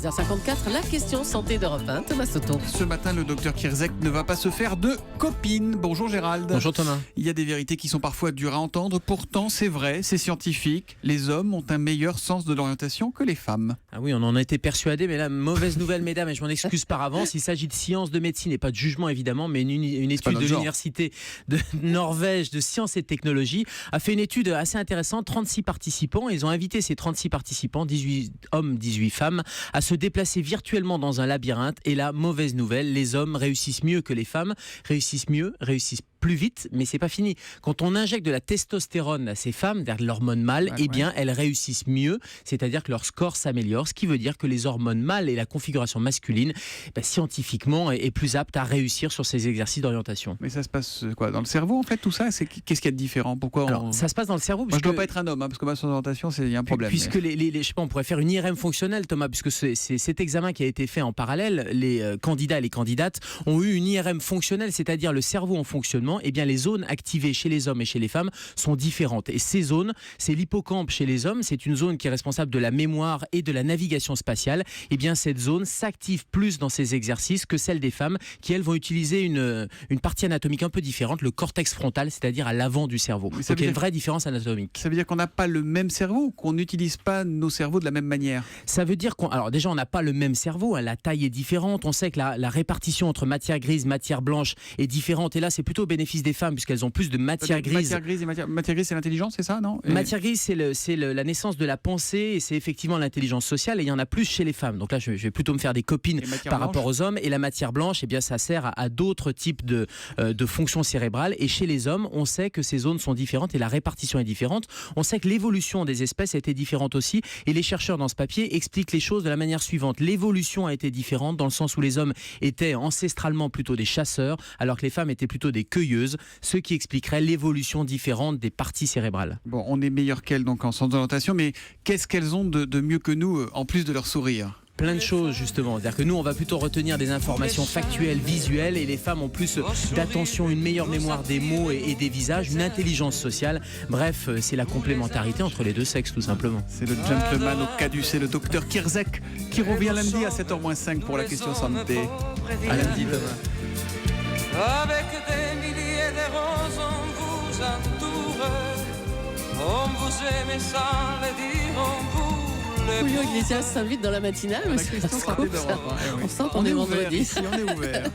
6h54, la question santé d'Europe 1, Thomas Soto. Ce matin, le docteur Kirzek ne va pas se faire de copine. Bonjour Gérald. Bonjour Thomas. Il y a des vérités qui sont parfois dures à entendre. Pourtant, c'est vrai, c'est scientifique. Les hommes ont un meilleur sens de l'orientation que les femmes. Ah oui, on en a été persuadés, mais là, mauvaise nouvelle, mesdames, et je m'en excuse par avance. Il s'agit de sciences de médecine et pas de jugement, évidemment, mais une étude de l'université de Norvège de sciences et de technologie a fait une étude assez intéressante. 36 participants. Ils ont invité ces 36 participants, 18 hommes, 18 femmes, à se déplacer virtuellement dans un labyrinthe. Et là, mauvaise nouvelle, les hommes réussissent mieux que les femmes, réussissent plus vite, mais c'est pas fini. Quand on injecte de la testostérone à ces femmes, de l'hormone mâle, bien, elles réussissent mieux, c'est-à-dire que leur score s'améliore, ce qui veut dire que les hormones mâles et la configuration masculine, scientifiquement, est plus apte à réussir sur ces exercices d'orientation. Mais ça se passe quoi, dans le cerveau, en fait, tout ça? Qu'est-ce qu'il y a de différent? Pourquoi Alors, ça se passe dans le cerveau. Moi, je dois pas être un homme, parce que ma orientation, il y a un problème. Puisque je sais pas, on pourrait faire une IRM fonctionnelle, Thomas, puisque c'est cet examen qui a été fait en parallèle. Les candidats et les candidates ont eu une IRM fonctionnelle, c'est-à-dire le cerveau en fonctionnement. Eh bien, les zones activées chez les hommes et chez les femmes sont différentes. Et ces zones, c'est l'hippocampe chez les hommes, c'est une zone qui est responsable de la mémoire et de la navigation spatiale. Eh bien, cette zone s'active plus dans ces exercices que celle des femmes, qui elles vont utiliser une partie anatomique un peu différente, le cortex frontal, c'est-à-dire à l'avant du cerveau. Donc il y a une vraie différence anatomique. Ça veut dire qu'on n'a pas le même cerveau ou qu'on n'utilise pas nos cerveaux de la même manière? Ça veut dire alors déjà, on n'a pas le même cerveau, hein, la taille est différente. On sait que la répartition entre matière grise, matière blanche est différente. Et là, c'est plutôt au bénéfice des femmes, puisqu'elles ont plus de matière grise. Matière grise, c'est l'intelligence, c'est ça, non? Matière grise, c'est la naissance de la pensée, et c'est effectivement l'intelligence sociale, et il y en a plus chez les femmes. Donc là, je vais plutôt me faire des copines par rapport aux hommes. Et la matière blanche, eh bien, ça sert à d'autres types de fonctions cérébrales. Et chez les hommes, on sait que ces zones sont différentes et la répartition est différente. On sait que l'évolution des espèces a été différente aussi. Et les chercheurs dans ce papier expliquent les choses de la manière suivante. L'évolution a été différente dans le sens où les hommes étaient ancestralement plutôt des chasseurs, alors que les femmes étaient plutôt des cueilleuses, ce qui expliquerait l'évolution différente des parties cérébrales. Bon, on est meilleur qu'elles donc en sens d'orientation, mais qu'est-ce qu'elles ont de mieux que nous, en plus de leur sourire? Plein de choses, justement. C'est-à-dire que nous, on va plutôt retenir des informations factuelles, visuelles, et les femmes ont plus d'attention, une meilleure mémoire des mots et des visages, une intelligence sociale. Bref, c'est la complémentarité entre les deux sexes, tout simplement. C'est le gentleman au caducé, le docteur Kirzek, qui revient lundi à 7h-5 pour la question santé. À lundi, Thomas. Avec des milliers de roses, on vous entoure, on vous aime sans le dire, on vous Julio Iglesias s'invite dans la matinale, La question santé d'Europe. on sent qu'on est vendredi. On est ouvert.